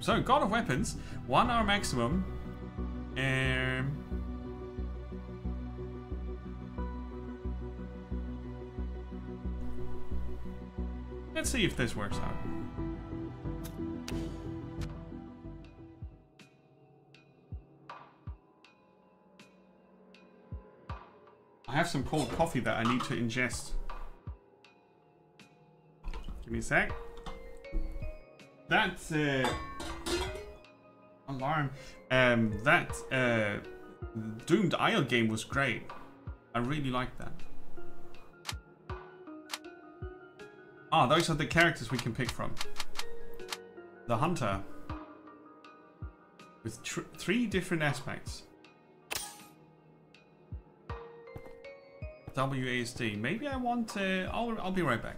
So, God of Weapons, 1 hour maximum. Let's see if this works out. I have some cold coffee that I need to ingest. Give me a sec. That alarm. That Doomed Isle game was great. I really liked that. Ah, those are the characters we can pick from. The Hunter. With 3 different aspects. WASD. Maybe I want. I'll be right back.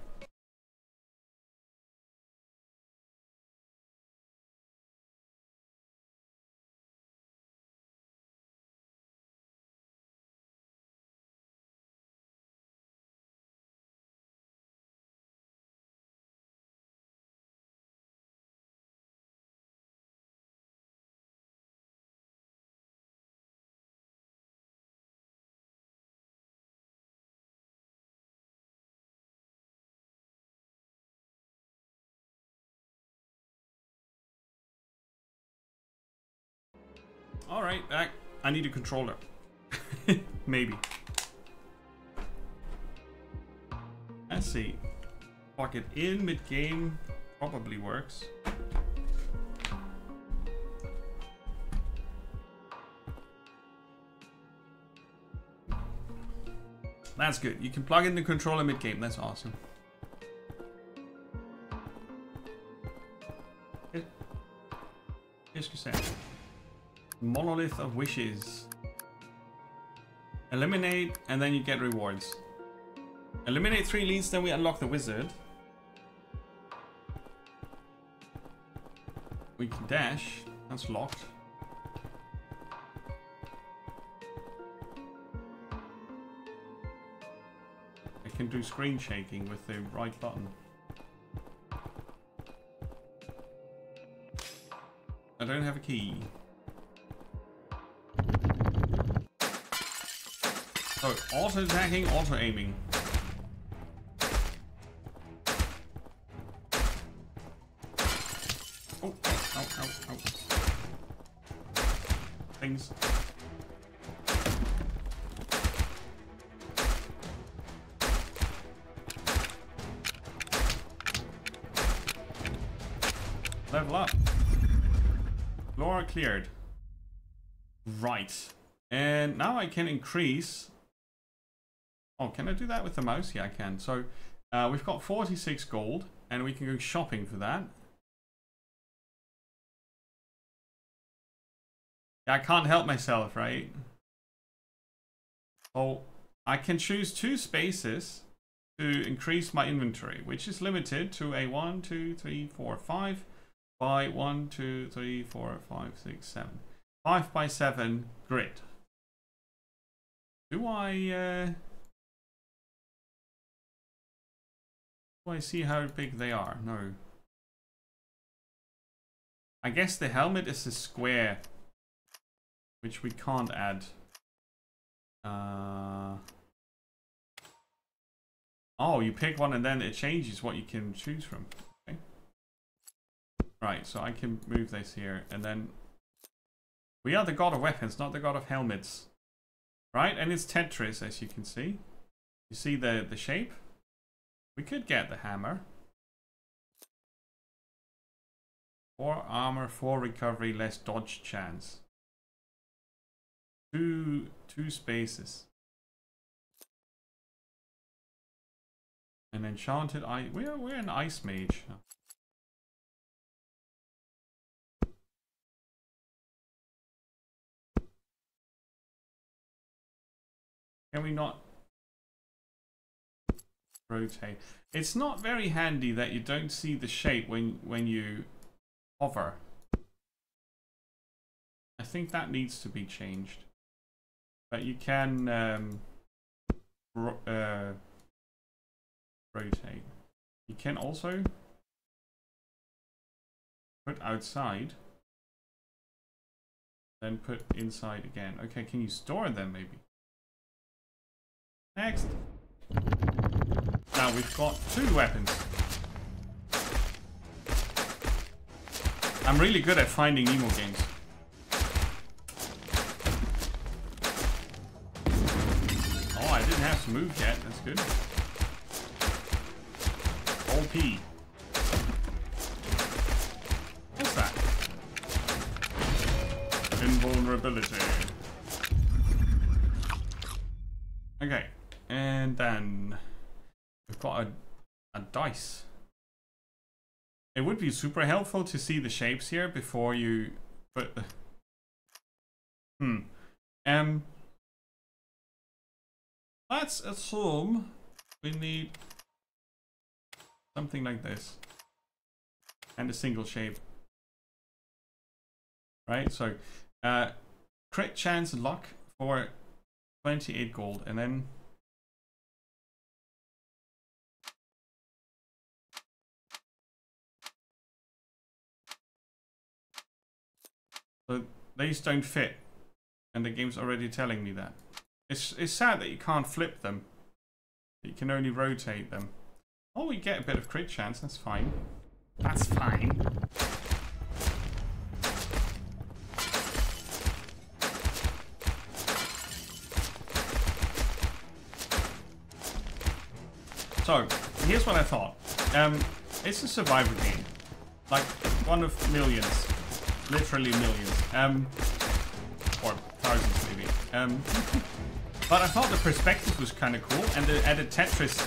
Alright, back. I need a controller. Maybe. Let's see. Plug it in mid-game. Probably works. That's good. You can plug in the controller mid-game. That's awesome. Qu'est-ce que c'est? Monolith of Wishes. Eliminate, and then you get rewards. Eliminate 3 leads, then we unlock the wizard. We can dash. That's locked. I can do screen shaking with the right button. I don't have a key. So, auto attacking, auto aiming. Oh, ow. Things. Level up. Floor cleared. Right. And now I can increase. Oh, can I do that with the mouse? Yeah, I can. So we've got 46 gold, and we can go shopping for that. Yeah, I can't help myself, right? Oh, I can choose 2 spaces to increase my inventory, which is limited to a 1, 2, 3, 4, 5 by 1, 2, 3, 4, 5, 6, 7. 5 by 7 grid. Do I see how big they are? No. I guess the helmet is a square, which we can't add. Oh, you pick one and then it changes what you can choose from. Okay. Right, so I can move this here, and then we are the god of weapons, not the god of helmets. Right, and it's Tetris, as you can see. You see the shape? We could get the hammer. 4 armor, 4 recovery, less dodge chance. Two spaces. An enchanted ice. We're an ice mage. Can we not rotate? It's not very handy that you don't see the shape when you hover. I think that needs to be changed. But you can rotate. You can also Put outside. Then put inside again. Okay, can you store them maybe? Next. Now we've got 2 weapons. I'm really good at finding Nemo games. Oh, I didn't have to move yet. That's good. OP. What's that? Invulnerability. Okay. And then we've got a dice. It would be super helpful to see the shapes here before you put the... Let's assume we need something like this. And a single shape. Right, so crit chance luck for 28 gold, and then so these don't fit, and the game's already telling me that. It's sad that you can't flip them. You can only rotate them. Oh, we get a bit of crit chance, that's fine. That's fine. So, here's what I thought. It's a survivor game. Like, one of millions. Literally millions. Or thousands, maybe. But I thought the perspective was kind of cool, and the added Tetris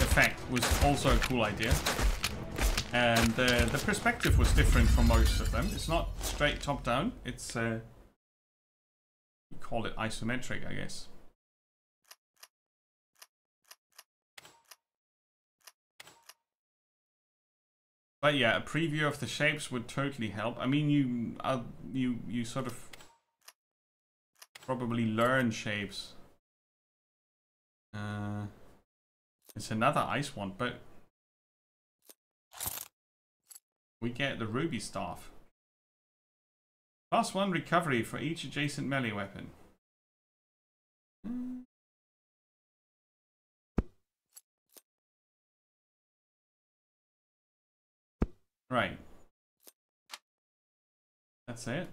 effect was also a cool idea. And the perspective was different from most of them. It's not straight top-down. It's, you call it isometric, I guess. But yeah, a preview of the shapes would totally help. I mean, you sort of probably learn shapes. It's another ice one, but we get the ruby staff. +1 recovery for each adjacent melee weapon. Right. That's it.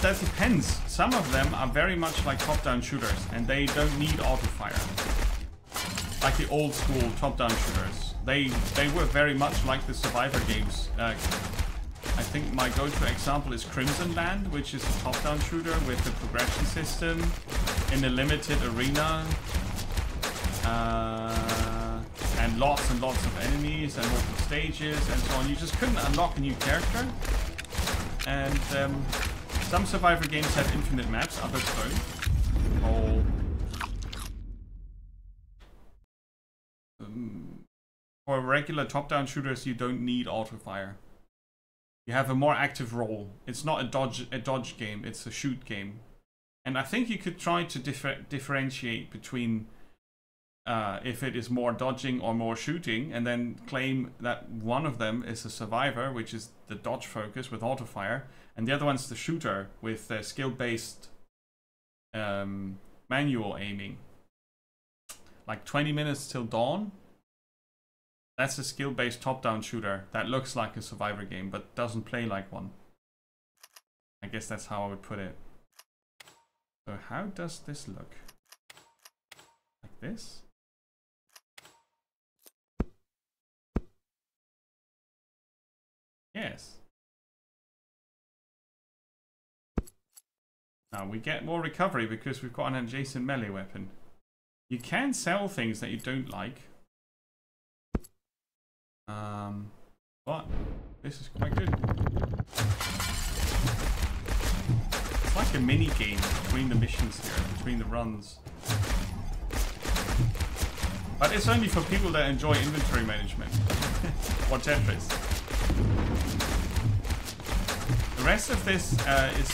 That depends. Some of them are very much like top-down shooters, and they don't need auto-fire. Like the old-school top-down shooters. They were very much like the survivor games. I think my go-to example is Crimson Land, which is a top-down shooter with a progression system in a limited arena. And lots of enemies and multiple stages and so on. You just couldn't unlock a new character. And some survivor games have infinite maps, others don't. For regular top-down shooters, you don't need auto-fire. You have a more active role. It's not a dodge game, it's a shoot game. And I think you could try to differentiate between if it is more dodging or more shooting, and then claim that one of them is a survivor, which is the dodge focus with auto-fire, and the other one's the shooter with skill-based manual aiming. Like 20 minutes till dawn. That's a skill-based top-down shooter that looks like a survivor game, but doesn't play like one. I guess that's how I would put it. So how does this look? Like this? Yes. Now we get more recovery because we've got an adjacent melee weapon. You can sell things that you don't like. But this is quite good. It's like a mini game between the missions here, between the runs. But it's only for people that enjoy inventory management or Tetris. The rest of this is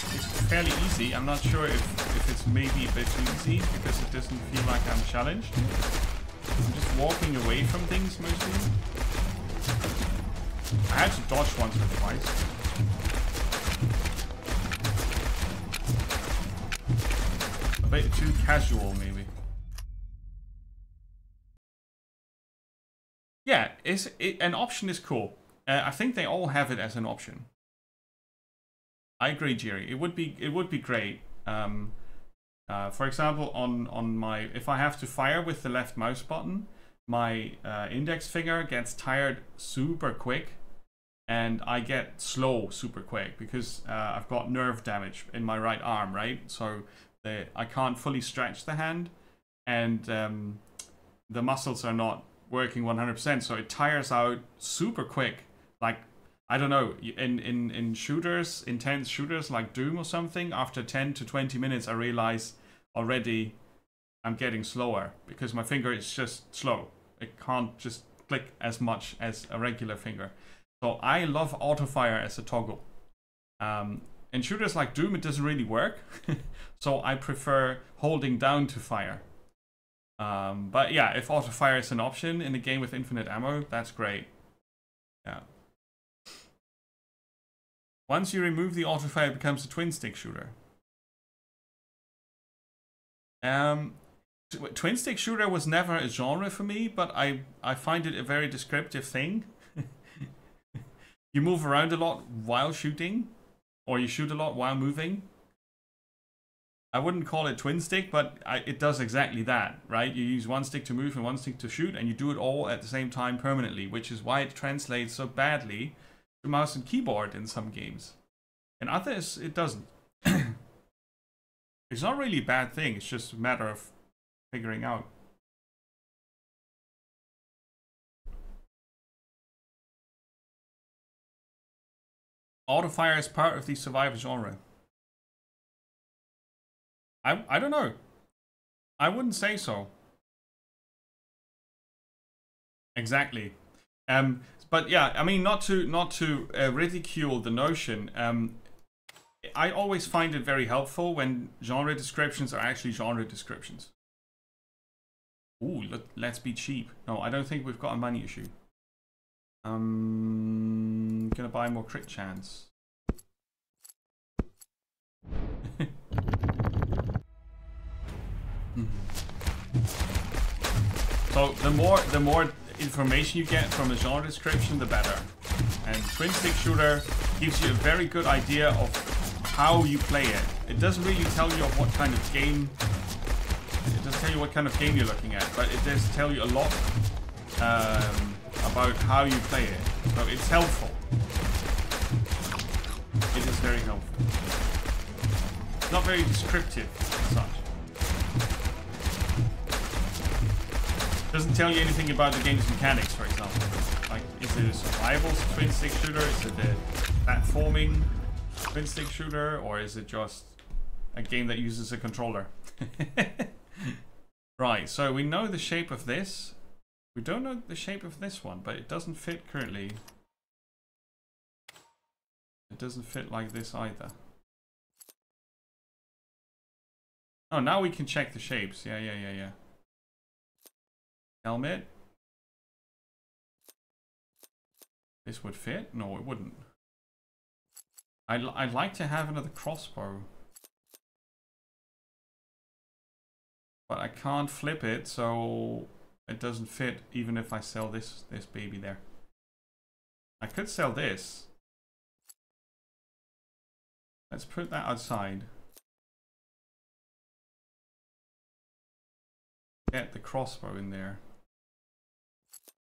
fairly easy. I'm not sure if it's maybe a bit too easy because it doesn't feel like I'm challenged. I'm just walking away from things mostly. I had to dodge once or twice. A bit too casual, maybe. Yeah, an option is cool. I think they all have it as an option. I agree, Jerry. It would be great. For example, on my, if I have to fire with the left mouse button, my index finger gets tired super quick, and I get slow super quick because I've got nerve damage in my right arm, right? So I can't fully stretch the hand, and the muscles are not working 100%, so it tires out super quick. Like, I don't know, in shooters, intense shooters like Doom or something, after 10 to 20 minutes I realize already I'm getting slower because my finger is just slow. It can't just click as much as a regular finger. So I love autofire as a toggle. In shooters like Doom it doesn't really work, so I prefer holding down to fire. But yeah, if autofire is an option in a game with infinite ammo, that's great. Yeah. Once you remove the autofire, it becomes a twin stick shooter. Twin stick shooter was never a genre for me, but I find it a very descriptive thing. You move around a lot while shooting, or you shoot a lot while moving. I wouldn't call it twin stick, but it does exactly that, right? You use one stick to move and one stick to shoot, and you do it all at the same time permanently, which is why it translates so badly to mouse and keyboard in some games. In others, it doesn't. It's not really a bad thing, it's just a matter of figuring out. Autofire is part of the survival genre. I don't know. I wouldn't say so. Exactly. But yeah, I mean, not to ridicule the notion. I always find it very helpful when genre descriptions are actually genre descriptions. Ooh, let's be cheap. No, I don't think we've got a money issue. Gonna buy more crit chance. So the more information you get from a genre description, the better. And twin stick shooter gives you a very good idea of how you play it. It doesn't really tell you what kind of game. It doesn't tell you what kind of game you're looking at, but it does tell you a lot about how you play it. So it's helpful. It is very helpful. It's not very descriptive as such. Doesn't tell you anything about the game's mechanics, for example. Like, is it a survival twin stick shooter? Is it a platforming twin stick shooter? Or is it just a game that uses a controller? Right, so we know the shape of this. We don't know the shape of this one, but it doesn't fit currently. It doesn't fit like this either. Oh, now we can check the shapes. Yeah. Helmet. This would fit? No, it wouldn't. I'd like to have another crossbow. But I can't flip it, so it doesn't fit even if I sell this baby there. I could sell this. Let's put that outside. Get the crossbow in there.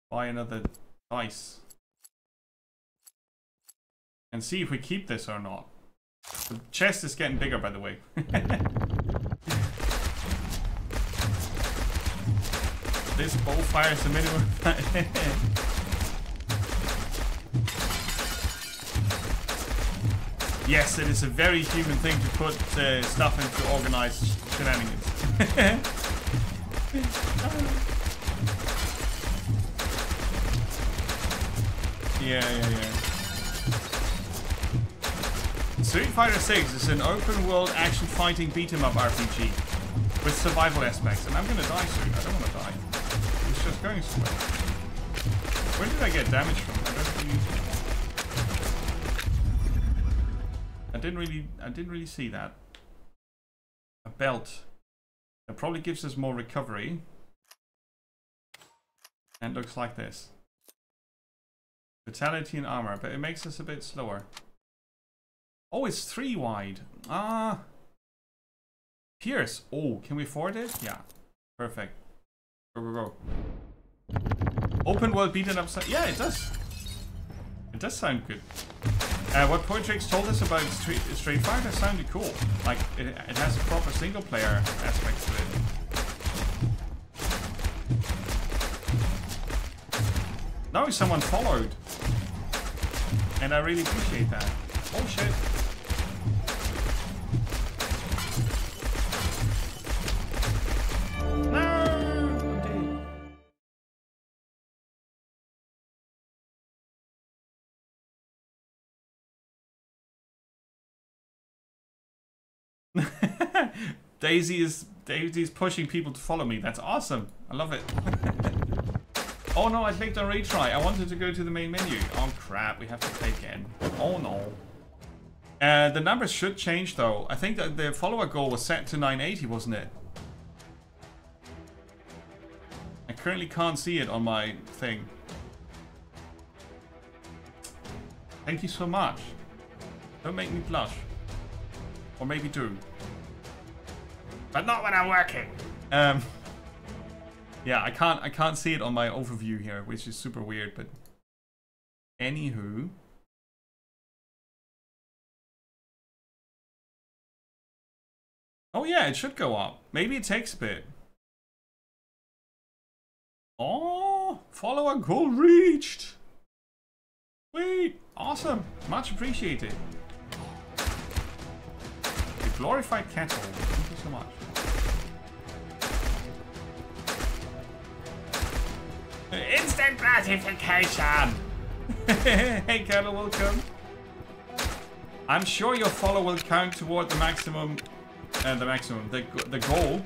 Buy another dice. And see if we keep this or not. The chest is getting bigger, by the way. This bow fires the minimum. Yes, it is a very human thing to put stuff into organized shenanigans. Yeah. Street Fighter 6 is an open-world action fighting beat-em-up RPG with survival aspects, and I'm gonna die soon. I don't want to die. This going somewhere. Where did I get damage from? I didn't really see that. A belt. That probably gives us more recovery. And looks like this. Vitality and armor, but it makes us a bit slower. Oh, it's 3 wide. Ah. Pierce. Oh, can we afford it? Yeah. Perfect. Go, go, go. Open world beaten up. Yeah, it does. It does sound good. What Poetrix told us about Street Fighter sounded cool. Like, it has a proper single player aspect to it. No, someone followed. And I really appreciate that. Oh shit. No! Daisy's pushing people to follow me. That's awesome. I love it. Oh no, I clicked on retry. I wanted to go to the main menu. Oh crap, we have to play again. Oh no. The numbers should change though. I think that the follower goal was set to 980, wasn't it? I currently can't see it on my thing. Thank you so much. Don't make me blush. Or maybe do. But not when I'm working. Yeah, I can't see it on my overview here, which is super weird, but anywho. Oh yeah, it should go up. Maybe it takes a bit. Oh, follower goal reached. Sweet, awesome, much appreciated. The glorified cattle. Thank you so much. Instant gratification! Hey Kettle, welcome. I'm sure your follow will count toward the maximum, the goal.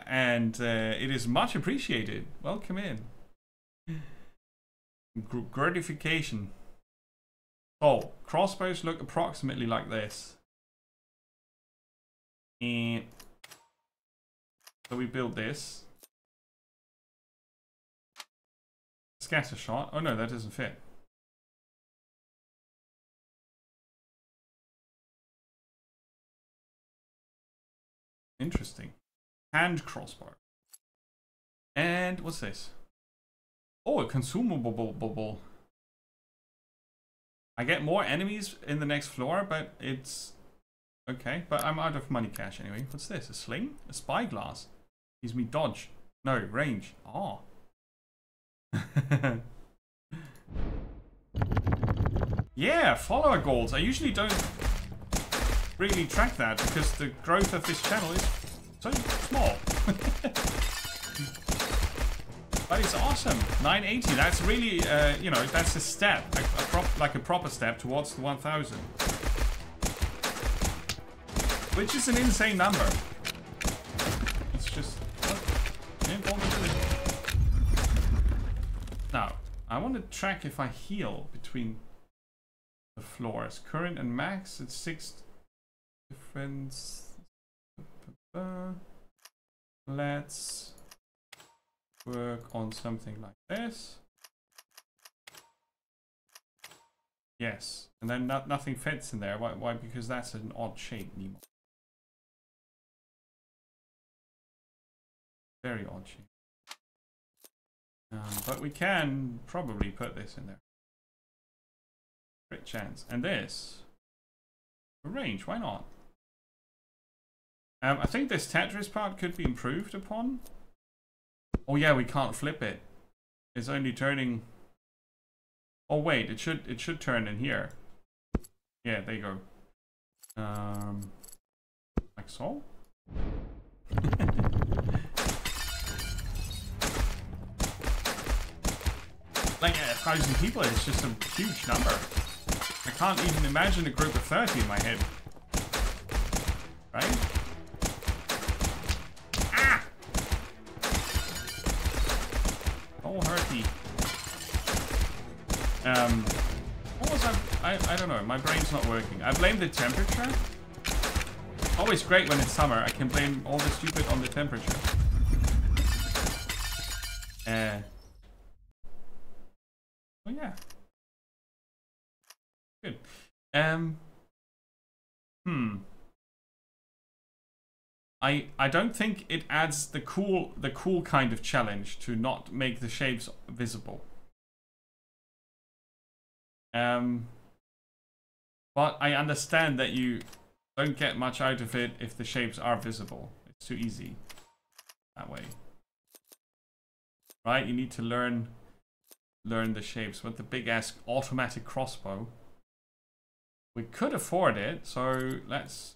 And it is much appreciated. Welcome in. Gratification. Oh, crossbows look approximately like this. And so we build this. Scatter shot. Oh no, that doesn't fit. Interesting. Hand crossbar. And what's this? Oh, a consumable. I get more enemies in the next floor, but it's okay. But I'm out of money cash anyway. What's this? A sling? A spyglass? Gives me dodge. No, range. Oh. Yeah, follower goals. I usually don't really track that because the growth of this channel is so small. But it's awesome. 980. That's really, you know, that's a step, like a proper step towards the 1000. Which is an insane number. It's just now, I want to track if I heal between the floors. Current and max, it's 6 difference. Let's work on something like this. Yes, and then nothing fits in there. Why? Because that's an odd shape, Nemo. Very odd shape. But we can probably put this in there. Great chance. And this. Range, why not? I think this Tetris part could be improved upon. Oh yeah, we can't flip it. It's only turning. Oh wait, it should turn in here. Yeah, there you go. Like so. Like 1,000 people is just a huge number. I can't even imagine a group of 30 in my head. Right? easy. What was I don't know. My brain's not working. I blame the temperature. Always great when it's summer. I can blame all the stupid on the temperature. Oh yeah. Good. I don't think it adds the cool kind of challenge to not make the shapes visible. But I understand that you don't get much out of it if the shapes are visible. It's too easy that way. Right? You need to learn the shapes with the big ass automatic crossbow. We could afford it, so let's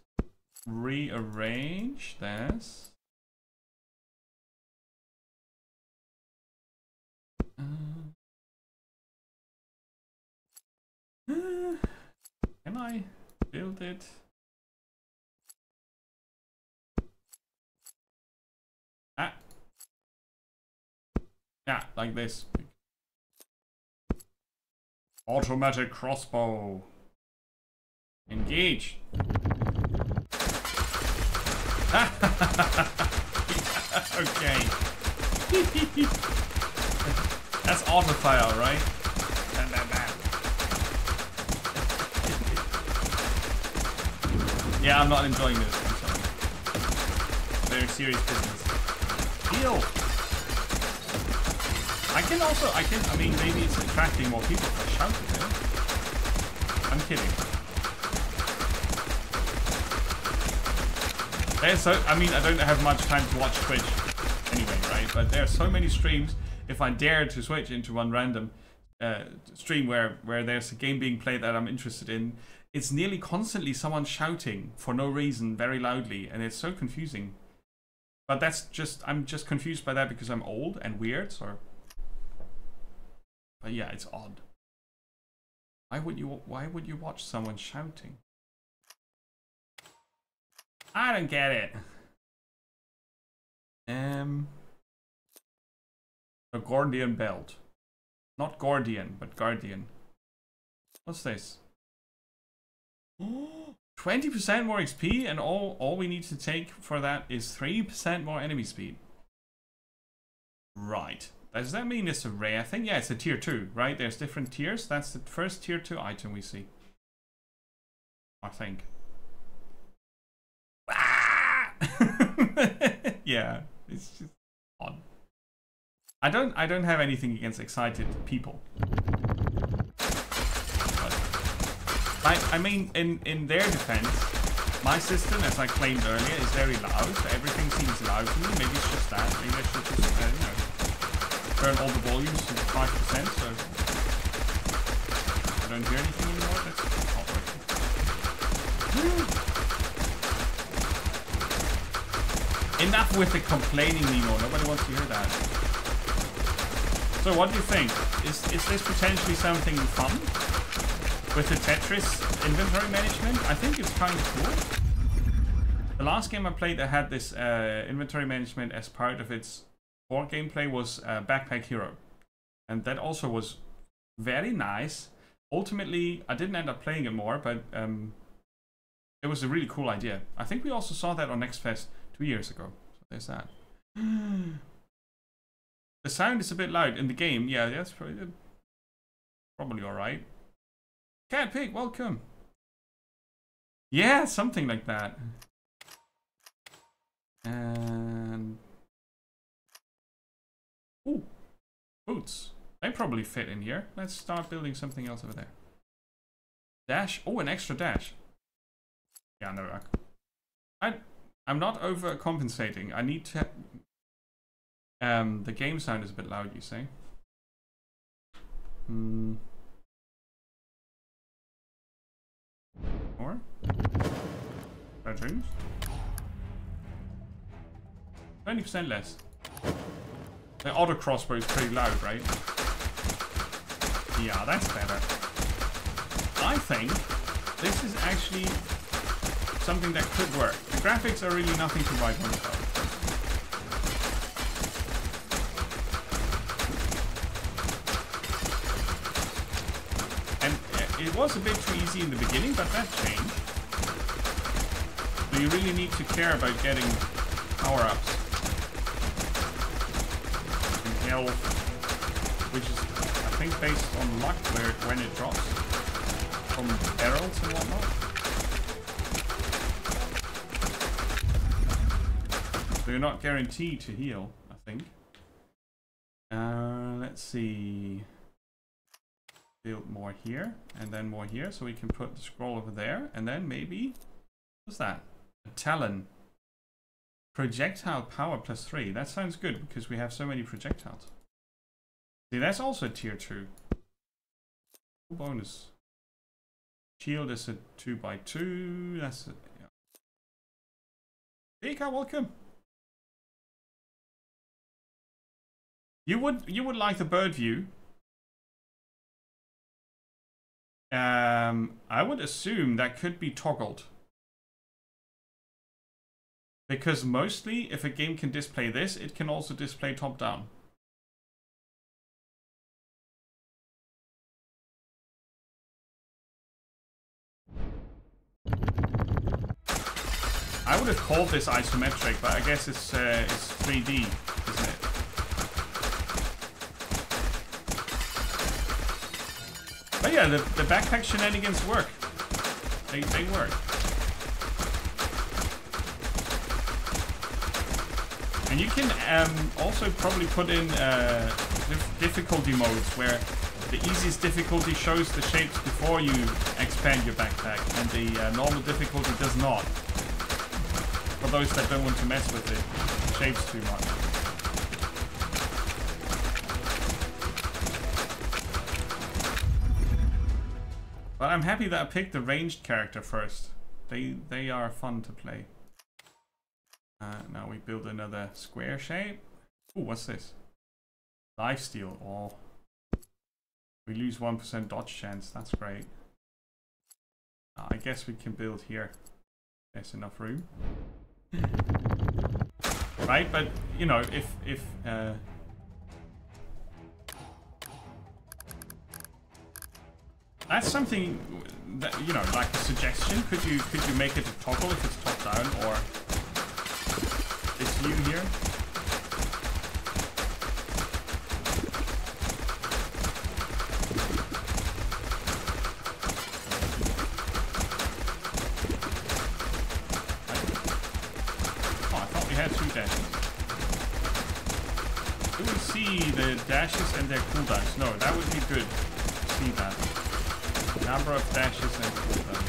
rearrange this. Can I build it? Yeah, like this. Automatic crossbow. Engage. Okay. That's auto fire, right? Yeah, I'm not enjoying this. I'm sorry. Very serious business. Heal. I mean, maybe it's attracting more people if I shout at it. I'm kidding. I mean, I don't have much time to watch Twitch anyway, right? But there are so many streams. If I dare to switch into one random stream where there's a game being played that I'm interested in, it's nearly constantly someone shouting for no reason very loudly, and it's so confusing. But I'm just confused by that because I'm old and weird, so. But yeah, it's odd. Why would you watch someone shouting? I don't get it. A Gordian belt. Not Gordian, but Guardian. What's this? 20% more XP, and all we need to take for that is 3% more enemy speed. Right. Does that mean it's a rare thing? Yeah, it's a tier 2, right? There's different tiers. That's the first tier 2 item we see. I think. Ah! Yeah, it's just odd. I don't have anything against excited people. But, I mean, in their defense, my system, as I claimed earlier, is very loud. So everything seems loud to me. Maybe it's just that. Maybe I should just, you know, turn all the volumes to 5%, so I don't hear anything anymore. That's not working. Enough with the complaining, Nemo. Nobody wants to hear that. So what do you think? Is this potentially something fun? With the Tetris inventory management? I think it's kind of cool. The last game I played that had this inventory management as part of its core gameplay was Backpack Hero. And that also was very nice. Ultimately, I didn't end up playing it more, but it was a really cool idea. I think we also saw that on Next Fest 2 years ago. So there's that. The sound is a bit loud in the game. Yeah, that's probably alright. Cat Pig, welcome. Yeah, something like that. And ooh, boots. They probably fit in here. Let's start building something else over there. Dash. Oh, an extra dash. Yeah, no. I'm not overcompensating. I need to. The game sound is a bit loud, you say? More? Bedrooms? 20% less. The auto crossbow is pretty loud, right? Yeah, that's better. I think this is actually something that could work. The graphics are really nothing to write home about. it was a bit too easy in the beginning, but that changed. So you really need to care about getting power-ups and health, which is, I think, based on luck when it drops from barrels and whatnot. So you're not guaranteed to heal, I think. Let's see. Build more here and then more here, so we can put the scroll over there, and then maybe, what's that? A talon. Projectile power +3. That sounds good because we have so many projectiles. See, that's also a tier 2. Bonus. Shield is a 2x2. That's a, yeah. Vika, welcome. You would like the bird view. I would assume that could be toggled. Because mostly, if a game can display this, it can also display top-down. I would have called this isometric, but I guess it's 3D, isn't it? But yeah, the backpack shenanigans work. They work. And you can also probably put in difficulty modes where the easiest difficulty shows the shapes before you expand your backpack, and the normal difficulty does not. For those that don't want to mess with the shapes too much. But I'm happy that I picked the ranged character first. They are fun to play. Now we build another square shape. Oh, what's this? Lifesteal. Oh. We lose 1% dodge chance. That's great. I guess we can build here. There's enough room. Right, but you know, if that's something that, you know, like a suggestion. Could you make it a toggle if it's top down, or it's you here? Oh, I thought we had 2 dashes. Do we see the dashes and their cooldowns? No, that would be good to see that. Number of dashes and cooldown.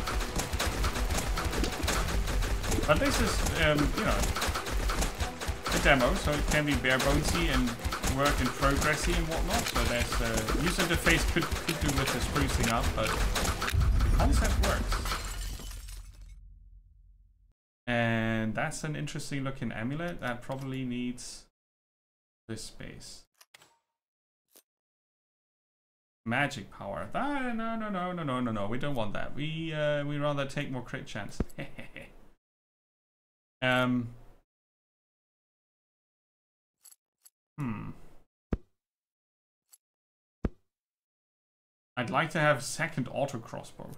But this is, you know, a demo, so it can be bare bonesy and work in progressy and whatnot. So there's user interface could do with the sprucing up, but the concept works. And that's an interesting looking amulet that probably needs this space. Magic power. No. We don't want that. We rather take more crit chance. I'd like to have second auto crossbow.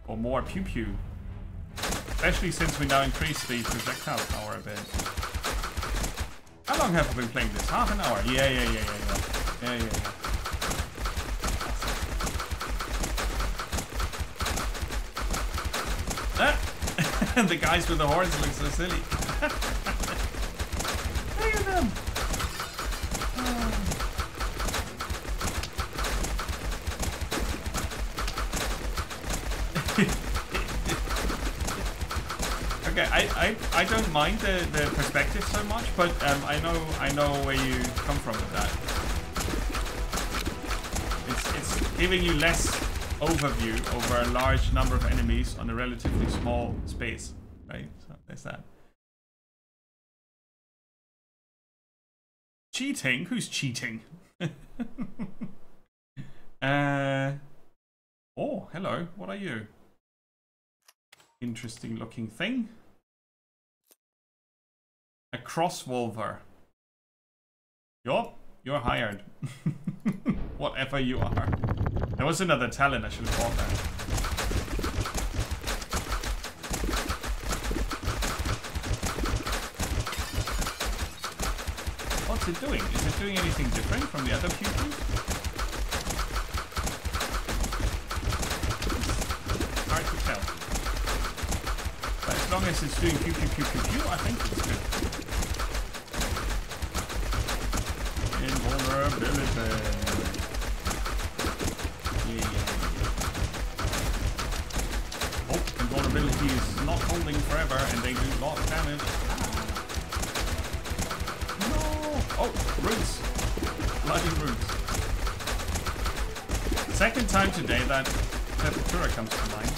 Or more pew pew. Especially since we now increase the projectile power a bit. How long have we been playing this? Half an hour? Yeah. Ah! The guys with the horns look so silly. Look at them! Okay, I don't mind the perspective so much, but I know where you come from with that. It's giving you less overview over a large number of enemies on a relatively small space, right? So there's that. Cheating? Who's cheating? Oh, hello. What are you? interesting looking thing. A crossvolver. Yup, you're hired. Whatever you are. There was another talent, I should have bought that. What's it doing? Is it doing anything different from the other pew-pews? It's hard to tell. But as long as it's doing pew pew pew pew pew, I think it's good. Invulnerability. Yeah. Oh, invulnerability is not holding forever and they do a lot of damage. Oh, roots. Bloody roots. Second time today that Sepultura comes to mind.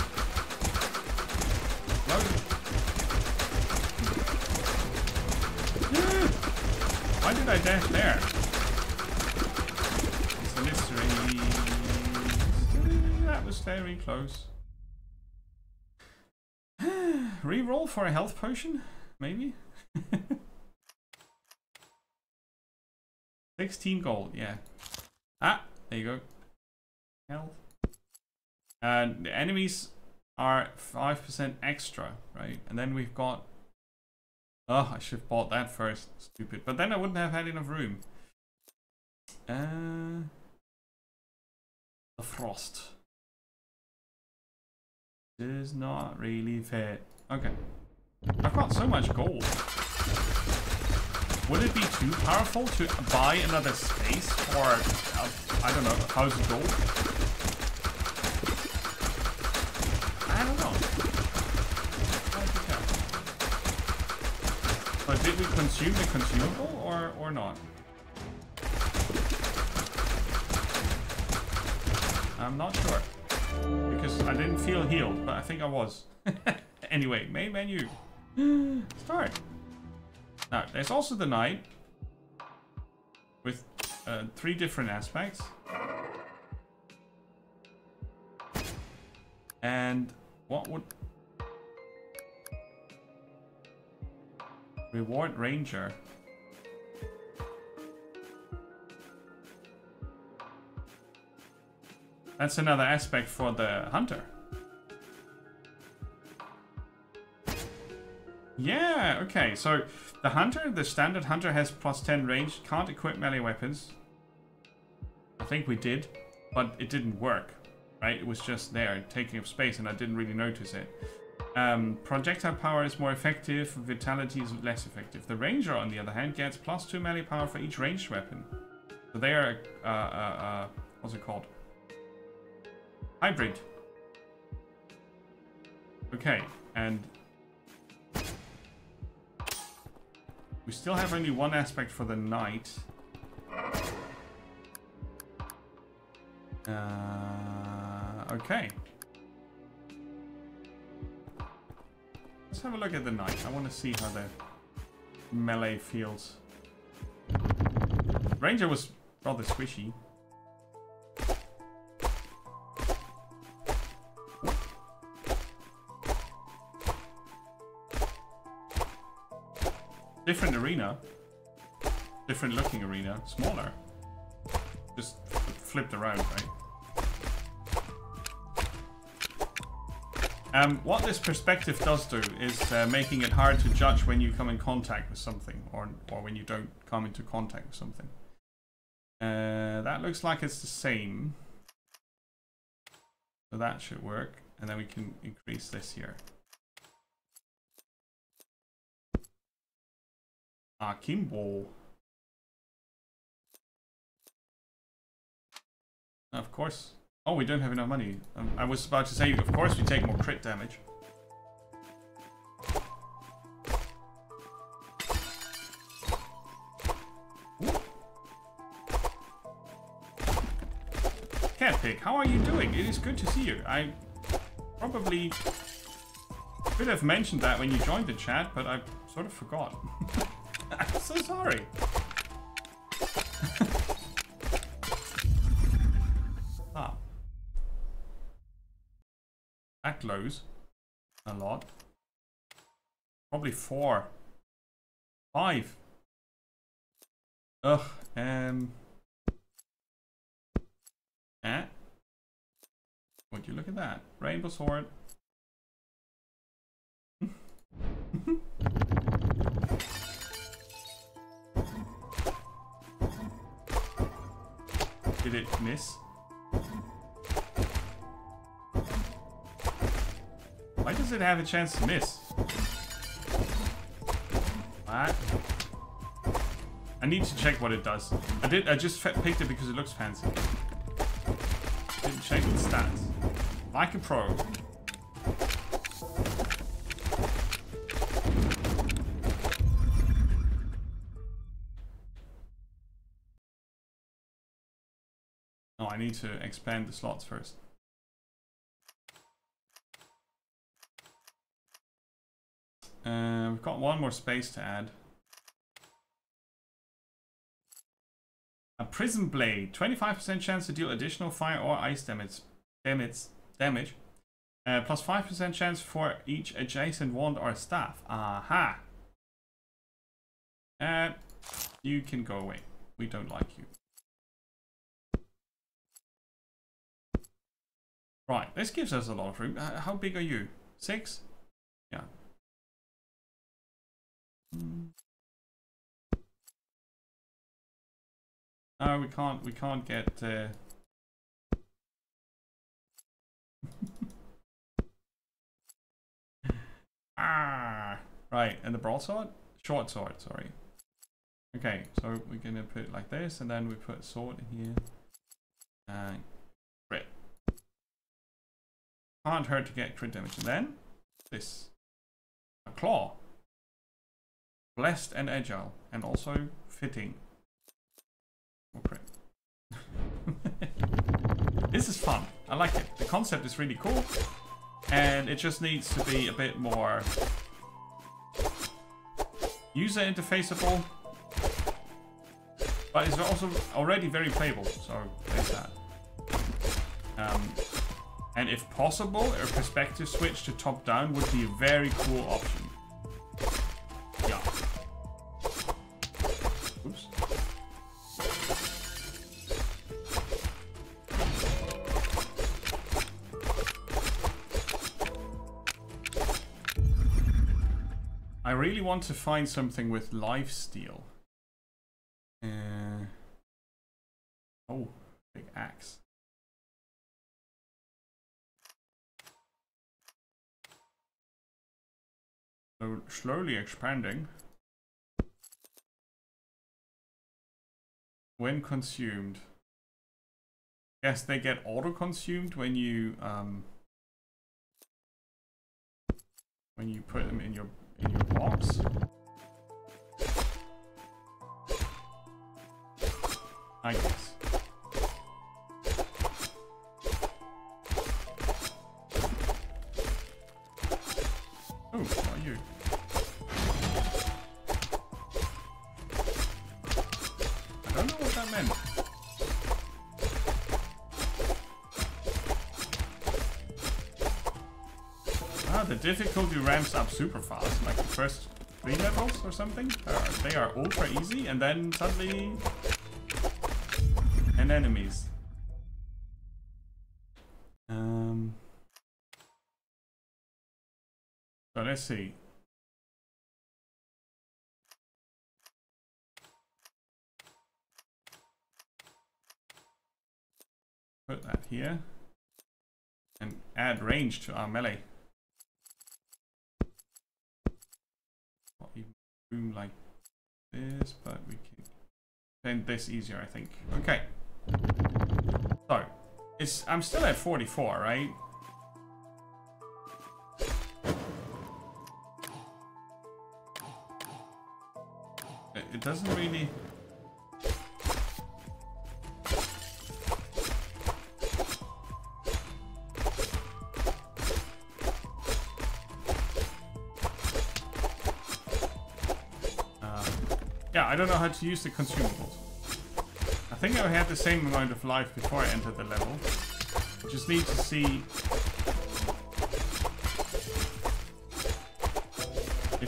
Why did I dash there? It's a mystery. That was very close. Reroll for a health potion? Maybe? 16 gold, yeah. Ah, there you go. Health. And the enemies are 5% extra, right? And then we've got... Oh, I should have bought that first. Stupid. But then I wouldn't have had enough room. The frost. Does not really fit. Okay. I've got so much gold. Would it be too powerful to buy another space for, I don't know, 1,000 gold? I don't know. But did we consume the consumable or not? I'm not sure. Because I didn't feel healed, but I think I was. Anyway, main menu. Start. Now, there's also the night with 3 different aspects. And what would... Reward Ranger. That's another aspect for the Hunter. Yeah, okay, so the Hunter, the standard Hunter has +10 range, can't equip melee weapons. I think we did, but it didn't work, right? It was just there, taking up space, and I didn't really notice it. Projectile power is more effective, vitality is less effective. The Ranger, on the other hand, gets +2 melee power for each ranged weapon. So they are, what's it called? Hybrid. Okay, and we still have only one aspect for the knight. Okay. Let's have a look at the knight. I want to see how the melee feels. Ranger was rather squishy. Different arena. Different looking arena. Smaller. Just flipped around, right? What this perspective does do is making it hard to judge when you come in contact with something or when you don't come into contact with something. That looks like it's the same. So that should work. And then we can increase this here. Akimbo. Of course. Oh, we don't have enough money. I was about to say, of course we take more crit damage. Catpig, how are you doing? It is good to see you. I probably could have mentioned that when you joined the chat, but I sort of forgot. I'm so sorry. That glows. A lot. Probably 4. 5. Ugh. Would you look at that? Rainbow sword. Did it miss? Why does it have a chance to miss? What? I need to check what it does. I just picked it because it looks fancy. Didn't check its stats. Like a pro. Oh, I need to expand the slots first. We've got one more space to add. A Prism Blade. 25% chance to deal additional fire or ice damage. Plus 5% chance for each adjacent wand or staff. Aha! You can go away. We don't like you. Right, this gives us a lot of room. How big are you? 6? Yeah. No, we can't get right, and the broadsword? Short sword, sorry. Okay, so we're gonna put it like this, and then we put sword in here. Crit. Can't hurt to get crit damage. And then this. A claw. Blessed and agile, and also fitting. Oh, crit. This is fun. I like it. The concept is really cool, and it just needs to be a bit more user interfaceable, but it's also already very playable, so there's that. And if possible, a perspective switch to top down would be a very cool option. Yeah. Oops. I really want to find something with lifesteal. Oh, big axe. So slowly expanding. When consumed. Yes, they get auto-consumed when you put them in your box. I guess. Oh, what are you? I don't know what that meant. The difficulty ramps up super fast, like the first 3 levels or something. They are ultra easy, and then suddenly and enemies. So let's see. Put that here and add range to our melee. Not even room like this, but we can bend this easier, I think. Okay. So I'm still at 44, right? It doesn't really. Yeah, I don't know how to use the consumables. I think I had the same amount of life before I entered the level. I just need to see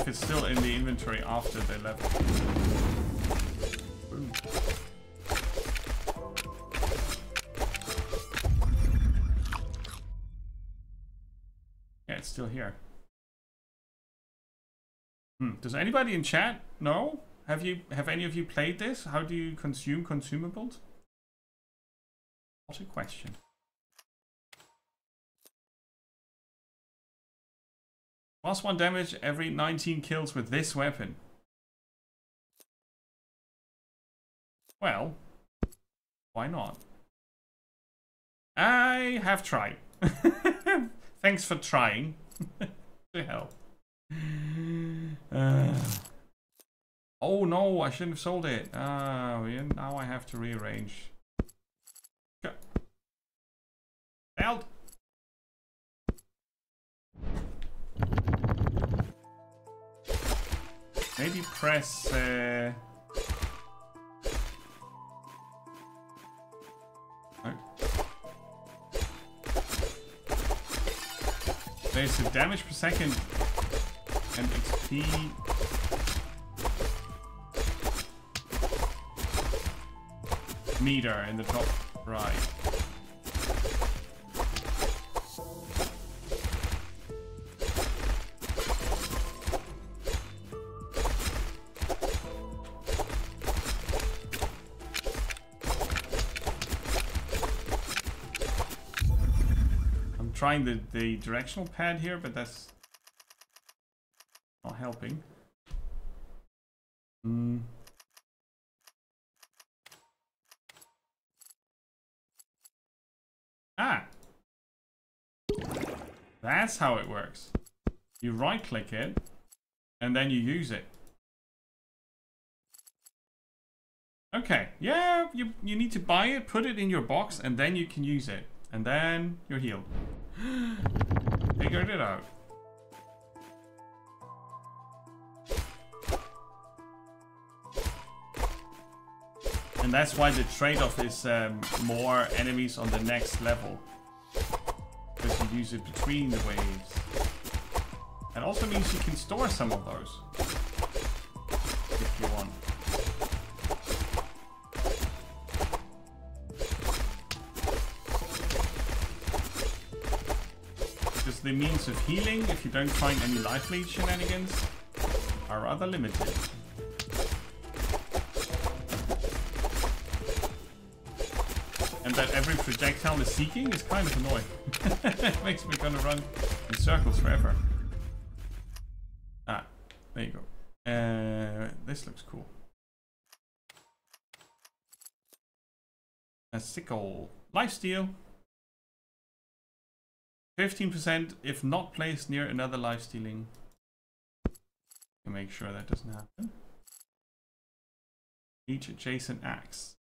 if it's still in the inventory after they level. Boom. Yeah, it's still here. Does anybody in chat know? Have any of you played this? How do you consume consumables? What a question. +1 damage every 19 kills with this weapon. Well, why not? I have tried. Thanks for trying. To hell. Oh no, I shouldn't have sold it. Now I have to rearrange. Failed. Maybe press oh. There's a damage per second and XP meter in the top right. Trying the directional pad here, but that's not helping. Ah, that's how it works. You right click it and then you use it. Okay, yeah, you need to buy it, put it in your box, and then you can use it. And then you're healed. Figured it out. And that's why the trade-off is more enemies on the next level. Because you use it between the waves. And also means you can store some of those. If you want. The means of healing, if you don't find any life lead shenanigans, are rather limited. And that every projectile is seeking is kind of annoying. It makes me gonna run in circles forever. Ah, there you go. This looks cool. A sickle. Lifesteal. 15% if not placed near another life-stealing. To make sure that doesn't happen. Each adjacent axe.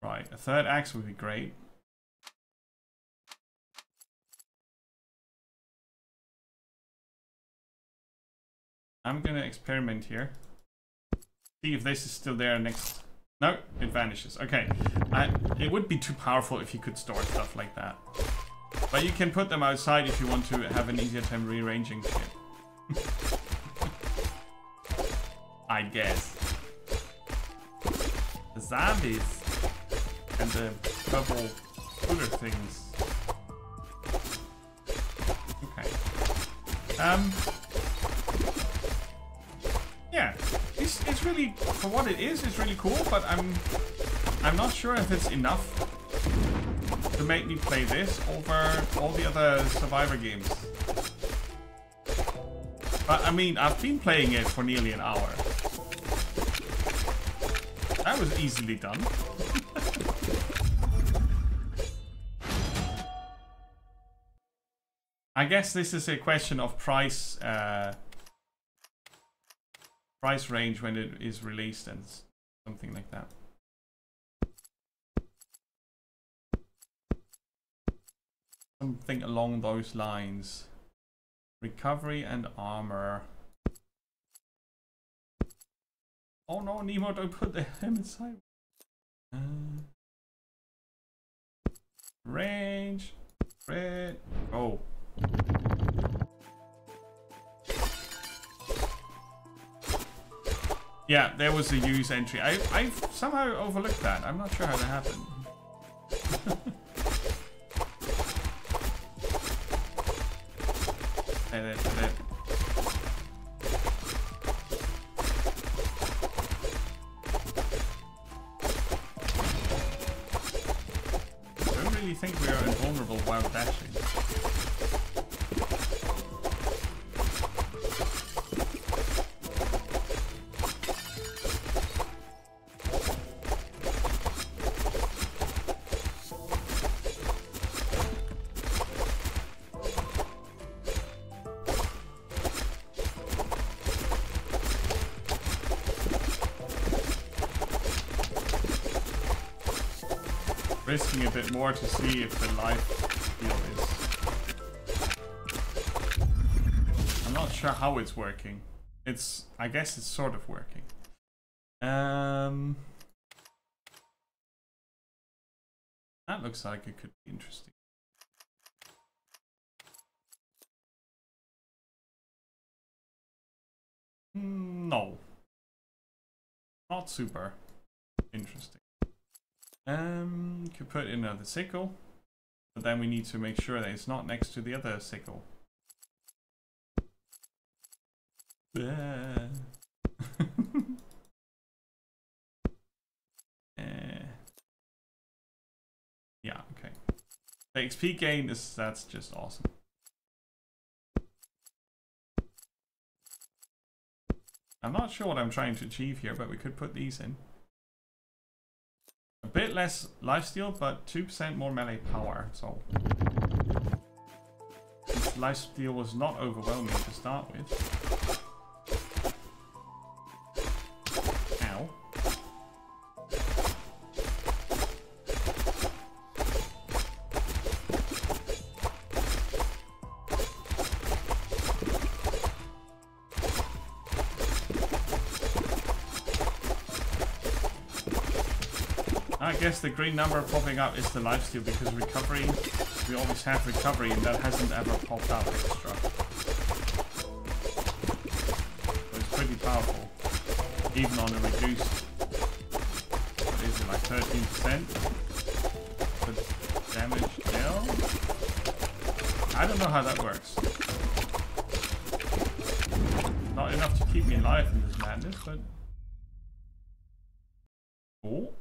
Right, a third axe would be great. I'm gonna experiment here. See if this is still there next. No, it vanishes. Okay, it would be too powerful if you could store stuff like that. But you can put them outside if you want to have an easier time rearranging shit. I guess. The zombies and the purple cooler things. Okay. Yeah. It's really, for what it is, it's really cool, but I'm not sure if it's enough to make me play this over all the other Survivor games. But I mean, I've been playing it for nearly an hour. That was easily done. I guess this is a question of price range when it is released and something like that. Something along those lines. Recovery and armor. Oh no, Nemo, don't put him inside. Range. Crit. Oh. Yeah, there was a use entry. I somehow overlooked that. I'm not sure how that happened. There. I don't really think we are invulnerable while dashing. Risking a bit more to see if the life steal is. I'm not sure how it's working. I guess it's sort of working. That looks like it could be interesting. No. Not super interesting. Could put in another sickle, but then we need to make sure that it's not next to the other sickle. Yeah, okay. The XP gain that's just awesome. I'm not sure what I'm trying to achieve here, but we could put these in. A bit less lifesteal, but 2% more melee power, so... Since lifesteal was not overwhelming to start with. Ow. I guess the green number popping up is the lifesteal because recovery, we always have recovery and that hasn't ever popped up extra. So it's pretty powerful, even on a reduced, what is it, like 13%? The damage down? I don't know how that works. Not enough to keep me alive in this madness, but... Oh.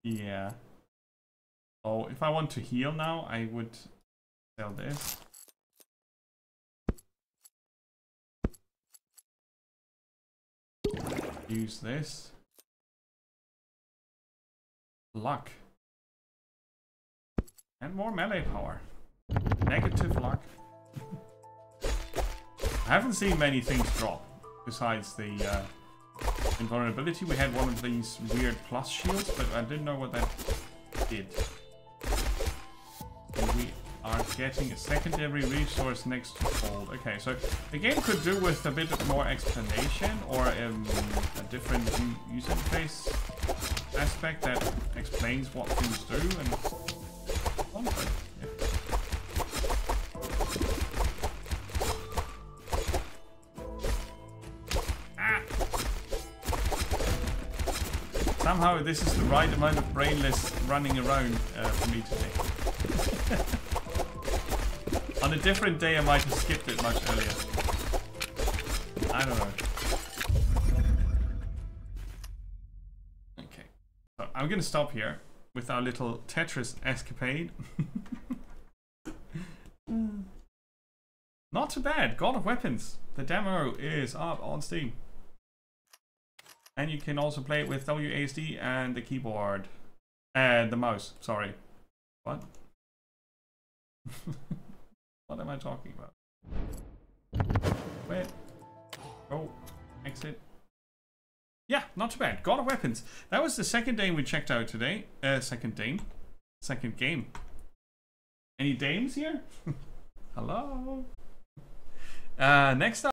Yeah. Oh, if I want to heal now, I would sell this. Use this. Luck. And more melee power. Negative luck. I haven't seen many things drop besides the invulnerability. We had one of these weird plus shields, but I didn't know what that did. And we are getting a secondary resource next to fold. Okay, so the game could do with a bit more explanation or a different user interface aspect that explains what things do and something. Somehow this is the right amount of brainless running around for me today. On a different day I might have skipped it much earlier. I don't know. Okay. So I'm gonna stop here with our little Tetris escapade. Not too bad. God of Weapons. The demo is up on Steam. And you can also play it with WASD and the keyboard. And the mouse, sorry. What? What am I talking about? Wait. Oh, exit. Yeah, not too bad. God of Weapons. That was the second game we checked out today. Second game. Any dames here? Hello? Next up.